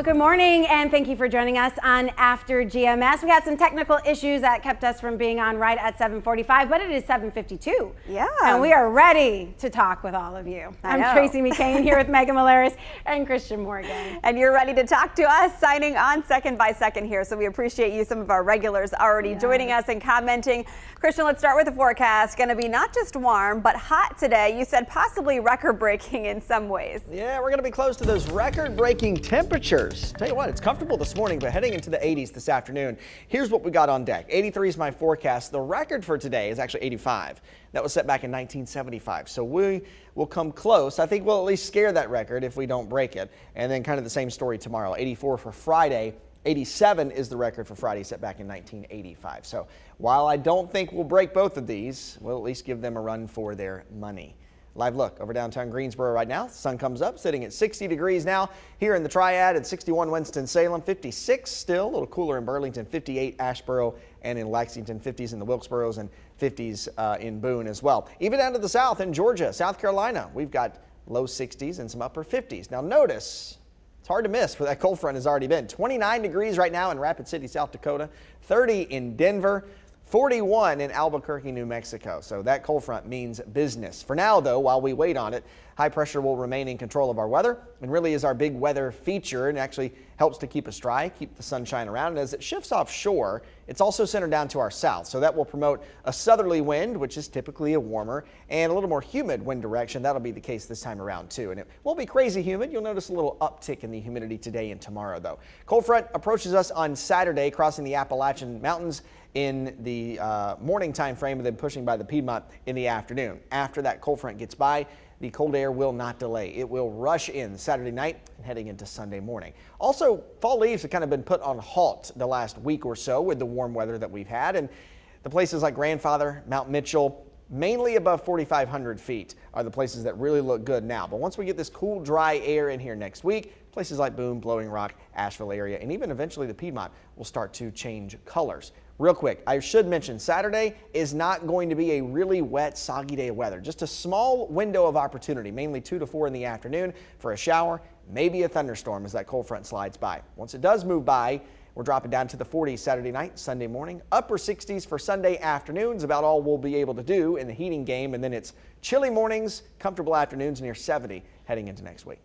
good morning and thank you for joining us on After GMS. We had some technical issues that kept us from being on right at 7:45, but it is 7:52. Yeah. And we are ready to talk with all of you. I'm Tracy McCain here with Megan Malaris and Christian Morgan. And you're ready to talk to us, signing on second by second here. So we appreciate you. Some of our regulars already joining us and commenting. Christian, let's start with the forecast. Going to be not just warm, but hot today. You said possibly record-breaking in some ways. Yeah, we're going to be close to those record-breaking temperatures. Tell you what, it's comfortable this morning, but heading into the 80s this afternoon. Here's what we got on deck. 83 is my forecast. The record for today is actually 85. That was set back in 1975. So we will come close. I think we'll at least scare that record if we don't break it. And then kind of the same story tomorrow. 84 for Friday. 87 is the record for Friday, set back in 1985. So while I don't think we'll break both of these, we'll at least give them a run for their money. Live look over downtown Greensboro right now. The sun comes up, sitting at 60 degrees now here in the Triad, at 61 Winston-Salem, 56 still, a little cooler in Burlington, 58 Asheboro, and in Lexington, 50s in the Wilkesboros and 50s in Boone as well. Even down to the south in Georgia, South Carolina, we've got low 60s and some upper 50s. Now notice, it's hard to miss where that cold front has already been. 29 degrees right now in Rapid City, South Dakota, 30 in Denver, 41 in Albuquerque, New Mexico. So that cold front means business. For now, though, while we wait on it, high pressure will remain in control of our weather and really is our big weather feature and actually helps to keep us dry, keep the sunshine around. And as it shifts offshore, it's also centered down to our south. So that will promote a southerly wind, which is typically a warmer and a little more humid wind direction. That'll be the case this time around, too. And it won't be crazy humid. You'll notice a little uptick in the humidity today and tomorrow, though. Cold front approaches us on Saturday, crossing the Appalachian Mountains in the morning time frame and then pushing by the Piedmont in the afternoon. After that cold front gets by, the cold air will not delay. It will rush in Saturday night and heading into Sunday morning. Also, fall leaves have kind of been put on halt the last week or so with the warm weather that we've had. And the places like Grandfather, Mount Mitchell, mainly above 4,500 feet are the places that really look good now. But once we get this cool, dry air in here next week, places like Boone, Blowing Rock, Asheville area, and even eventually the Piedmont will start to change colors. Real quick, I should mention Saturday is not going to be a really wet, soggy day of weather. Just a small window of opportunity, mainly 2 to 4 in the afternoon for a shower, maybe a thunderstorm as that cold front slides by. Once it does move by, we're dropping down to the 40s Saturday night, Sunday morning, upper 60s for Sunday afternoons, about all we'll be able to do in the heating game. And then it's chilly mornings, comfortable afternoons near 70 heading into next week.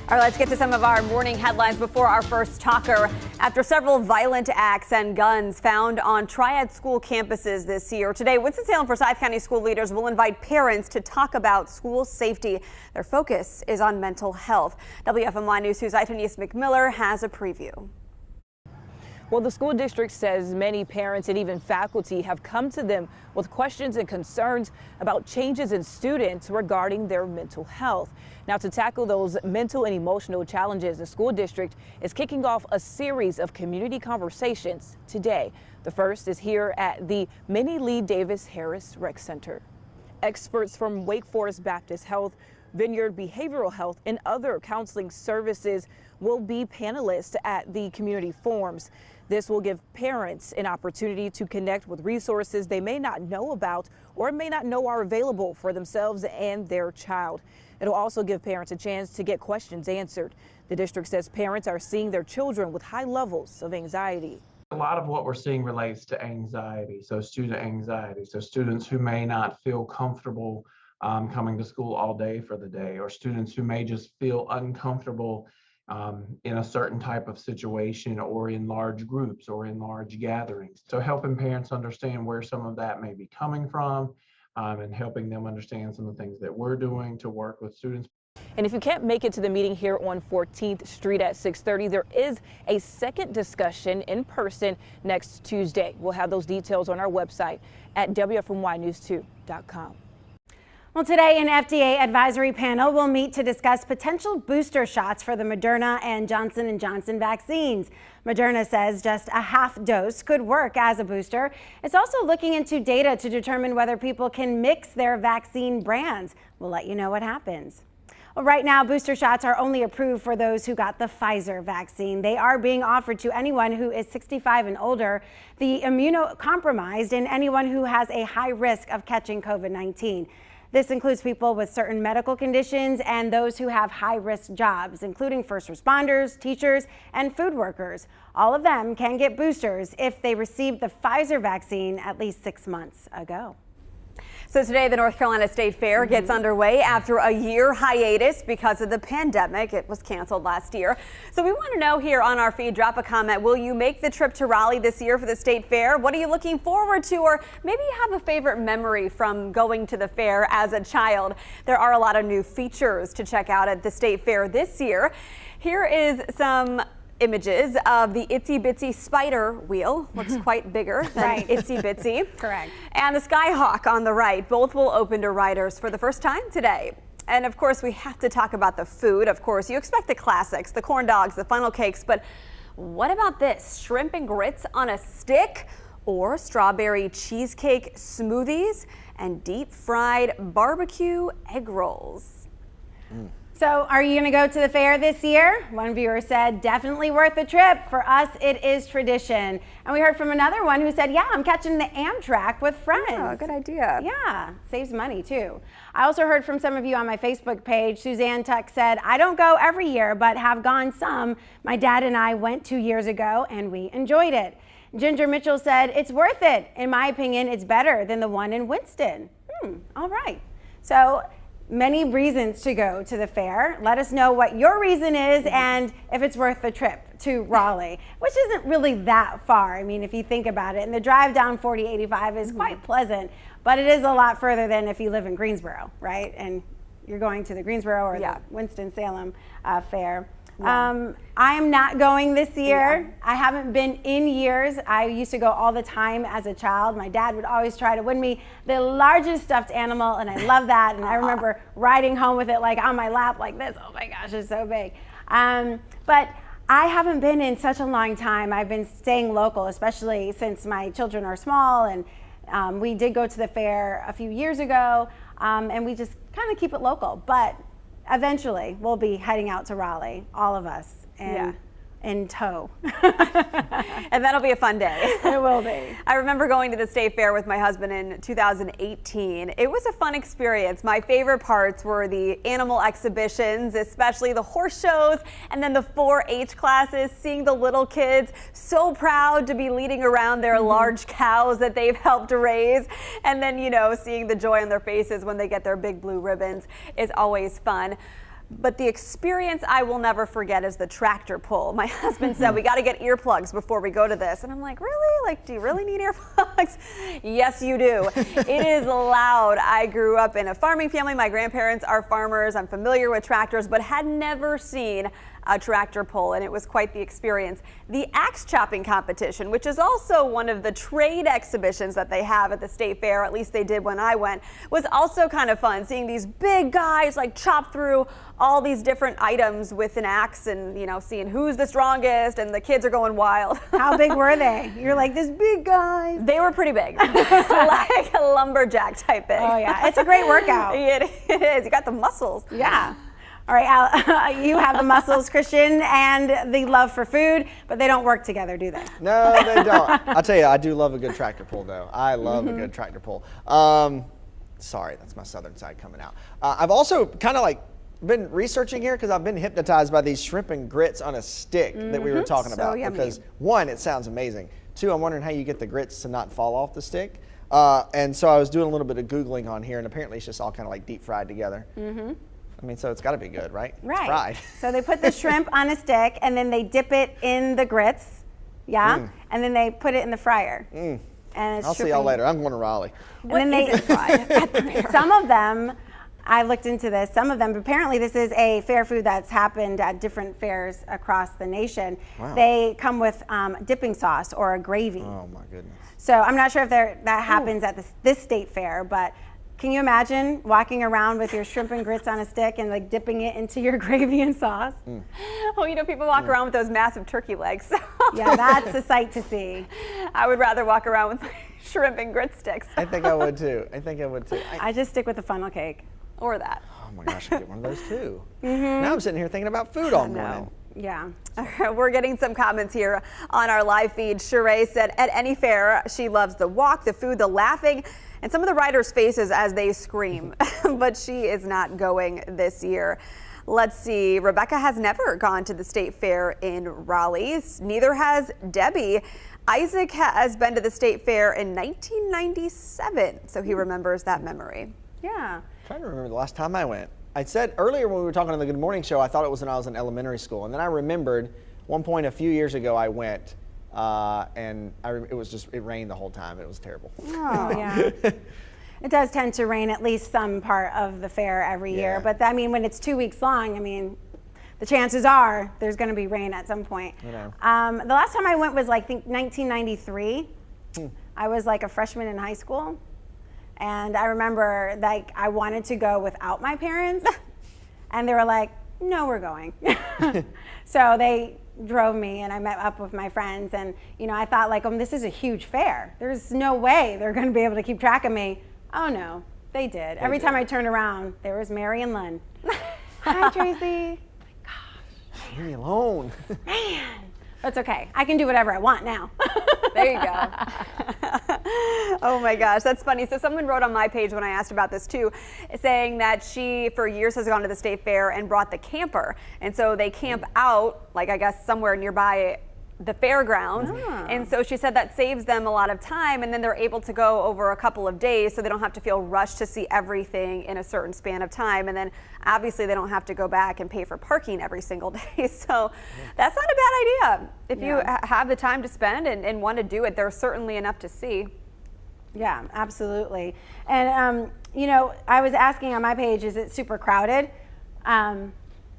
All right, let's get to some of our morning headlines before our first talker. After several violent acts and guns found on Triad school campuses this year, today Winston-Salem Forsyth County school leaders will invite parents to talk about school safety. Their focus is on mental health. WFMY News 2's Itanius McMiller has a preview. Well, the school district says many parents and even faculty have come to them with questions and concerns about changes in students regarding their mental health. Now, to tackle those mental and emotional challenges, the school district is kicking off a series of community conversations today. The first is here at the Minnie Lee Davis Harris Rec Center. Experts from Wake Forest Baptist Health, Vineyard Behavioral Health, and other counseling services will be panelists at the community forums. This will give parents an opportunity to connect with resources they may not know about or may not know are available for themselves and their child. It'll also give parents a chance to get questions answered. The district says parents are seeing their children with high levels of anxiety. A lot of what we're seeing relates to anxiety, so student anxiety. So students who may not feel comfortable coming to school all day for the day, or students who may just feel uncomfortable in a certain type of situation or in large groups or in large gatherings. So helping parents understand where some of that may be coming from and helping them understand some of the things that we're doing to work with students. And if you can't make it to the meeting here on 14th Street at 6:30, there is a second discussion in person next Tuesday. We'll have those details on our website at WFMYnews2.com. Well, today an FDA advisory panel will meet to discuss potential booster shots for the Moderna and Johnson & Johnson vaccines. Moderna says just a half dose could work as a booster. It's also looking into data to determine whether people can mix their vaccine brands. We'll let you know what happens. Well, right now, booster shots are only approved for those who got the Pfizer vaccine. They are being offered to anyone who is 65 and older, the immunocompromised, and anyone who has a high risk of catching COVID-19. This includes people with certain medical conditions and those who have high-risk jobs, including first responders, teachers, and food workers. All of them can get boosters if they received the Pfizer vaccine at least 6 months ago. So today, the North Carolina State Fair gets underway after a year hiatus because of the pandemic. It was canceled last year. So we want to know here on our feed, drop a comment. Will you make the trip to Raleigh this year for the State Fair? What are you looking forward to? Or maybe you have a favorite memory from going to the fair as a child. There are a lot of new features to check out at the State Fair this year. Here is some images of the Itsy Bitsy Spider wheel. Looks quite bigger than Itsy Bitsy. Correct. And the Skyhawk on the right. Both will open to riders for the first time today. And of course, we have to talk about the food. Of course, you expect the classics, the corn dogs, the funnel cakes, but what about this? Shrimp and grits on a stick, or strawberry cheesecake smoothies and deep fried barbecue egg rolls. So are you going to go to the fair this year? One viewer said, definitely worth the trip. For us, it is tradition. And we heard from another one who said, yeah, I'm catching the Amtrak with friends. Oh, good idea. Yeah, saves money too. I also heard from some of you on my Facebook page. Suzanne Tuck said, I don't go every year, but have gone some. My dad and I went 2 years ago and we enjoyed it. Ginger Mitchell said, it's worth it. In my opinion, it's better than the one in Winston. All right. So many reasons to go to the fair. Let us know what your reason is and if it's worth the trip to Raleigh, which isn't really that far. I mean, if you think about it, and the drive down 4085 is quite pleasant, but it is a lot further than if you live in Greensboro, right? And you're going to the Greensboro or the Winston-Salem fair. I am not going this year. I haven't been in years. I used to go all the time as a child. My dad would always try to win me the largest stuffed animal, and I love that. And I remember riding home with it like on my lap like this. Oh my gosh, it's so big. But I haven't been in such a long time. I've been staying local, especially since my children are small, and we did go to the fair a few years ago, and we just kind of keep it local. But eventually, we'll be heading out to Raleigh, all of us, and in tow. And that'll be a fun day. It will be. I remember going to the State Fair with my husband in 2018. It was a fun experience. My favorite parts were the animal exhibitions, especially the horse shows, and then the 4-H classes, seeing the little kids so proud to be leading around their large cows that they've helped raise. And then, you know, seeing the joy on their faces when they get their big blue ribbons is always fun. But the experience I will never forget is the tractor pull. My husband said, we got to get earplugs before we go to this. And I'm like, really? Like, do you really need earplugs? Yes, you do. It is loud. I grew up in a farming family. My grandparents are farmers. I'm familiar with tractors, but had never seen a tractor pull, and it was quite the experience. The axe chopping competition, which is also one of the trade exhibitions that they have at the State Fair, at least they did when I went, was also kind of fun, seeing these big guys like chop through all these different items with an axe, and, you know, seeing who's the strongest, and the kids are going wild. How big were they? You're like, this big guy. They were pretty big, like a lumberjack type big. Oh yeah, it's a great workout. It is. You got the muscles. Yeah. All right, Al, you have the muscles, Christian, and the love for food, but they don't work together, do they? No, they don't. I'll tell you, I do love a good tractor pull, though. I love a good tractor pull. Sorry, that's my southern side coming out. I've also kind of like been researching here because I've been hypnotized by these shrimp and grits on a stick that we were talking about. yummy. Because one, it sounds amazing. Two, I'm wondering how you get the grits to not fall off the stick. And so I was doing a little bit of Googling on here, and apparently it's just all kind of like deep fried together. I mean, so it's got to be good, right? Right. It's fried. So they put the shrimp on a stick, and then they dip it in the grits, and then they put it in the fryer. And it's I'll see y'all later. I'm going to Raleigh. And then they fry. Some of them, I looked into this, some of them, apparently this is a fair food that's happened at different fairs across the nation. Wow. They come with dipping sauce or a gravy. Oh, my goodness. So I'm not sure if that happens at this state fair, but can you imagine walking around with your shrimp and grits on a stick and like dipping it into your gravy and sauce? Well, you know, people walk around with those massive turkey legs. Yeah, that's a sight to see. I would rather walk around with my shrimp and grit sticks. I think I would too. I just stick with the funnel cake. Or that. Oh my gosh, I get one of those too. Now I'm sitting here thinking about food all morning. Yeah. We're getting some comments here on our live feed. Sheree said at any fair, she loves the walk, the food, the laughing, and some of the riders' faces as they scream, but she is not going this year. Let's see, Rebecca has never gone to the state fair in Raleigh. Neither has Debbie. Isaac has been to the state fair in 1997, so he remembers that memory. Yeah. I'm trying to remember the last time I went. I said earlier when we were talking on the Good Morning Show, I thought it was when I was in elementary school. And then I remembered one point a few years ago I went, and it rained the whole time. It was terrible. Oh, yeah. It does tend to rain at least some part of the fair every year. But I mean, when it's 2 weeks long, I mean, the chances are there's going to be rain at some point. I know. The last time I went was like, I think 1993. I was like a freshman in high school. And I remember like I wanted to go without my parents and they were like, no, we're going. So they drove me and I met up with my friends and, you know, I thought like, this is a huge fair. There's no way they're going to be able to keep track of me. Oh no, they did. Every time I turned around, there was Mary and Len. Hi, Tracy. Leave me alone. Man, that's okay. I can do whatever I want now. There you go. Oh my gosh, that's funny. So someone wrote on my page when I asked about this too, saying that she for years has gone to the state fair and brought the camper. And so they camp out, like I guess somewhere nearby the fairgrounds. And so she said that saves them a lot of time and then they're able to go over a couple of days so they don't have to feel rushed to see everything in a certain span of time. And then obviously they don't have to go back and pay for parking every single day. So that's not a bad idea. If you have the time to spend and want to do it, there's certainly enough to see. Yeah, absolutely. And, you know, I was asking on my page, is it super crowded?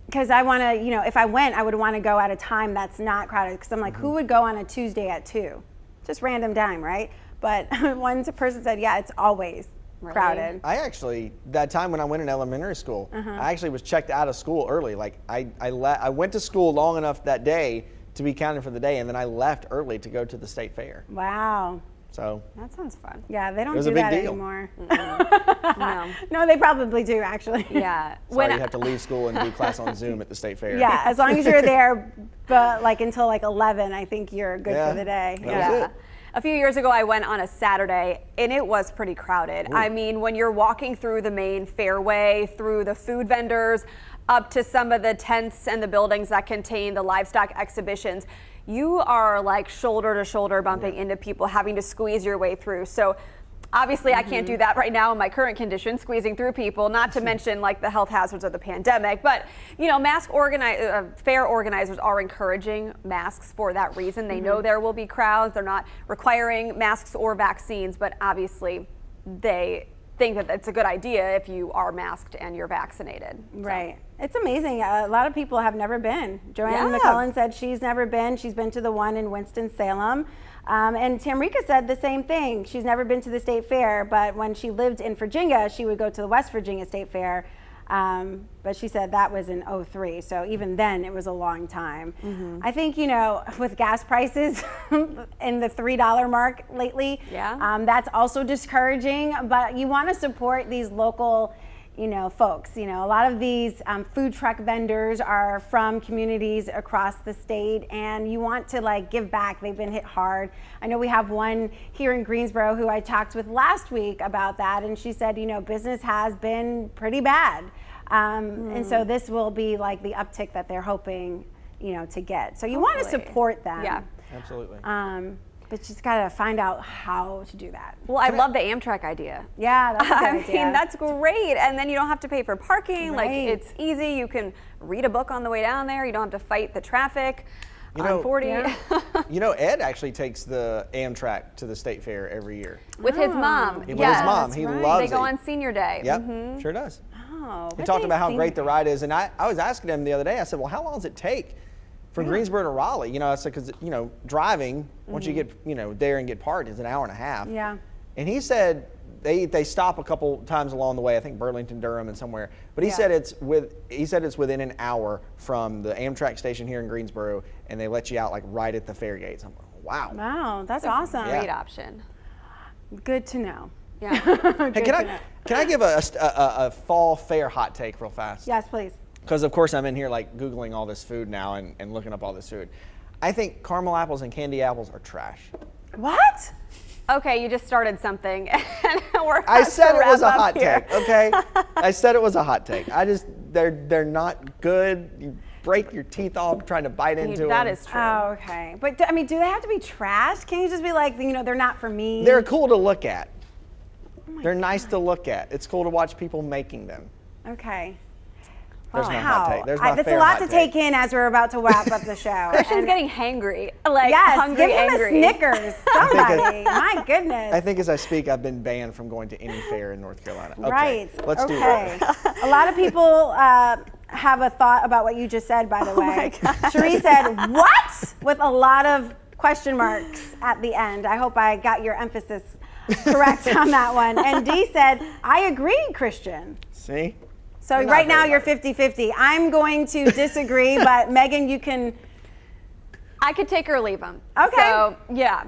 Because I want to, you know, if I went, I would want to go at a time that's not crowded. Because I'm like, who would go on a Tuesday at 2? Just random time, right? But one person said, yeah, it's always crowded. I actually, that time when I went in elementary school, I actually was checked out of school early. Like I went to school long enough that day to be counted for the day, and then I left early to go to the state fair. Wow. So that sounds fun. Yeah, they don't was do a big that deal. anymore. No. No, they probably do actually. Yeah. sorry, you have to leave school and do class on Zoom at the state fair. Yeah, as long as you're there, but like until like 11, I think you're good for the day. That was it. A few years ago, I went on a Saturday and it was pretty crowded. I mean, when you're walking through the main fairway, through the food vendors, up to some of the tents and the buildings that contain the livestock exhibitions, you are like shoulder to shoulder bumping into people, having to squeeze your way through. So obviously I can't do that right now in my current condition, squeezing through people, not to mention like the health hazards of the pandemic. But, you know, fair organizers are encouraging masks for that reason. They know there will be crowds. They're not requiring masks or vaccines, but obviously they think that it's a good idea if you are masked and you're vaccinated. Right. It's amazing. A lot of people have never been. Joanne McCullen said she's never been. She's been to the one in Winston-Salem. And Tamrika said the same thing. She's never been to the state fair, but when she lived in Virginia, she would go to the West Virginia State Fair. But she said that was in '03. So even then it was a long time. I think, you know, with gas prices in the $3 mark lately, that's also discouraging, but you want to support these local, you know, folks. You know, a lot of these food truck vendors are from communities across the state, and you want to like give back. They've been hit hard. I know we have one here in Greensboro who I talked with last week about that, and she said, you know, business has been pretty bad. And so this will be like the uptick that they're hoping, you know, to get. So you want to support them. Yeah, absolutely. But you just got to find out how to do that. Well, I love the Amtrak idea. Yeah, that's a good idea. I mean, that's great. And then you don't have to pay for parking. Right. Like, it's easy. You can read a book on the way down there. You don't have to fight the traffic on 40. You know, Ed actually takes the Amtrak to the state fair every year. With his mom. With his mom. He loves it. They go on senior day. Yep, sure does. Oh, He talked about how great the ride is. And I was asking him the other day, I said, well, how long does it take from Greensboro to Raleigh? You know, I said, because, you know, driving, once you get, you know, there and get parked, is an hour and a half. Yeah. And he said they stop a couple times along the way, I think Burlington, Durham, and somewhere. But he said it's within an hour from the Amtrak station here in Greensboro, and they let you out like right at the fair gates. I'm like, wow. Wow, that's awesome. Great option. Good to know. Yeah. Hey, can I give a fall fair hot take real fast? Yes, please. because of course I'm in here like Googling all this food now and looking up all this food. I think caramel apples and candy apples are trash. What? Okay, you just started something. And we're I about said to it was a wrap up hot here. take, okay? I said it was a hot take. They're not good. You break your teeth off trying to bite into them. That is true. Oh, okay. But I mean, do they have to be trash? Can you just be like, they're not for me? They're cool to look at. They're nice to look at. It's cool to watch people making them. Okay. There's my hot take. There's my That's fair a lot hot to take in as we're about to wrap up the show. Christian's And- getting hangry, like yes, hungry, give him angry. a Snickers. Somebody. My goodness. I think as I speak, I've been banned from going to any fair in North Carolina. Okay, Right. let's do that. A lot of people have a thought about what you just said, by the way. Cherie said, what? With a lot of question marks at the end. I hope I got your emphasis correct on that one. And Dee said, I agree, Christian. See? So You're not right now very you're right. 50-50. I'm going to disagree, but Megan, you can. I could take or leave them. Okay. So yeah.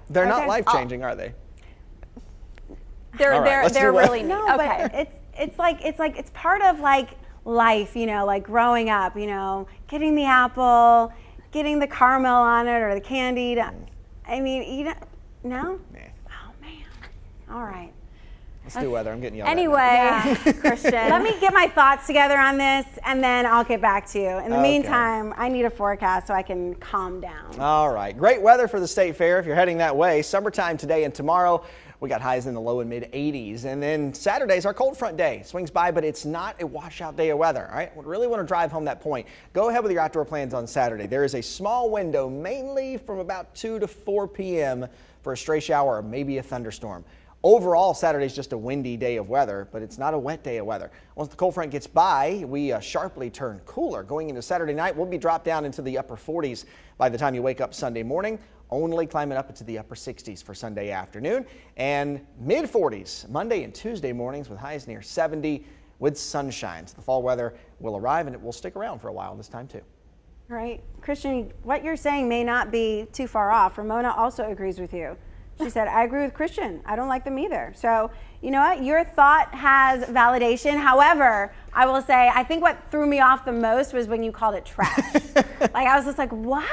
They're not Okay. life-changing, are they? They're All right, let's they're do what- really neat. No, Okay. but it's part of like life, like growing up, getting the apple, getting the caramel on it or the candy. I mean, no? Nah. Oh man. All right. Let's do weather. I'm getting yelled at now. Anyway, Yeah. Christian. Let me get my thoughts together on this and then I'll get back to you. In the Okay. meantime, I need a forecast so I can calm down. All right. Great weather for the State Fair if you're heading that way. Summertime today and tomorrow. We got highs in the low and mid 80s. And then Saturday's our cold front day. Swings by, but it's not a washout day of weather. All right. We really want to drive home that point. Go ahead with your outdoor plans on Saturday. There is a small window, mainly from about 2 to 4 p.m. for a stray shower or maybe a thunderstorm. Overall, Saturday's just a windy day of weather, but it's not a wet day of weather. Once the cold front gets by, we sharply turn cooler. Going into Saturday night, we'll be dropped down into the upper 40s by the time you wake up Sunday morning, only climbing up into the upper 60s for Sunday afternoon, and mid 40s Monday and Tuesday mornings with highs near 70 with sunshine. So the fall weather will arrive and it will stick around for a while this time too. Right. Christian, what you're saying may not be too far off. Ramona also agrees with you. She said, I agree with Christian. I don't like them either. So, you know what? Your thought has validation. However, I will say, I think what threw me off the most was when you called it trash. Like, I was just like, what?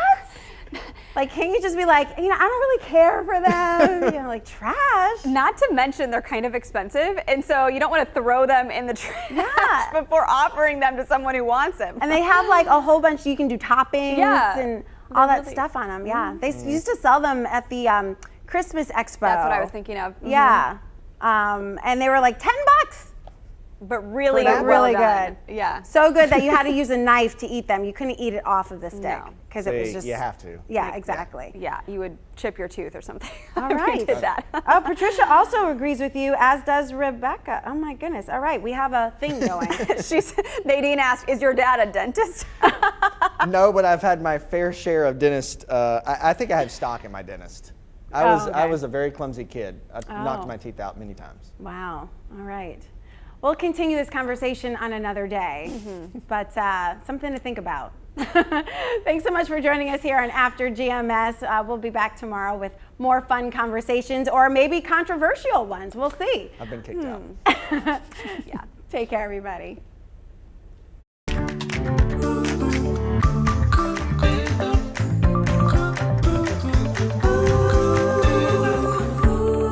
Like, can't you just be like, I don't really care for them, like trash. Not to mention they're kind of expensive, and so you don't want to throw them in the trash before offering them to someone who wants them. And they have like a whole bunch, you can do toppings Yeah. and all that really- stuff on them. Yeah, they used to sell them at the Christmas Expo. That's what I was thinking of. Yeah, and they were like $10. But really, For that? well Really done. good. Yeah. So good that you had to use a knife to eat them. You couldn't eat it off of the stick No. because it was See, just. you have to. Yeah, exactly. Yeah, you would chip your tooth or something. All if you right. did that. Oh, Patricia also agrees with you, as does Rebecca. Oh my goodness. All right, we have a thing going. Nadine asked, "Is your dad a dentist?" No, but I've had my fair share of dentist. I think I have stock in my dentist. I okay. was a very clumsy kid. I knocked Oh. my teeth out many times. Wow. All right. We'll continue this conversation on another day, but something to think about. Thanks so much for joining us here on After GMS. We'll be back tomorrow with more fun conversations or maybe controversial ones. We'll see. I've been kicked out. Yeah. Take care, everybody.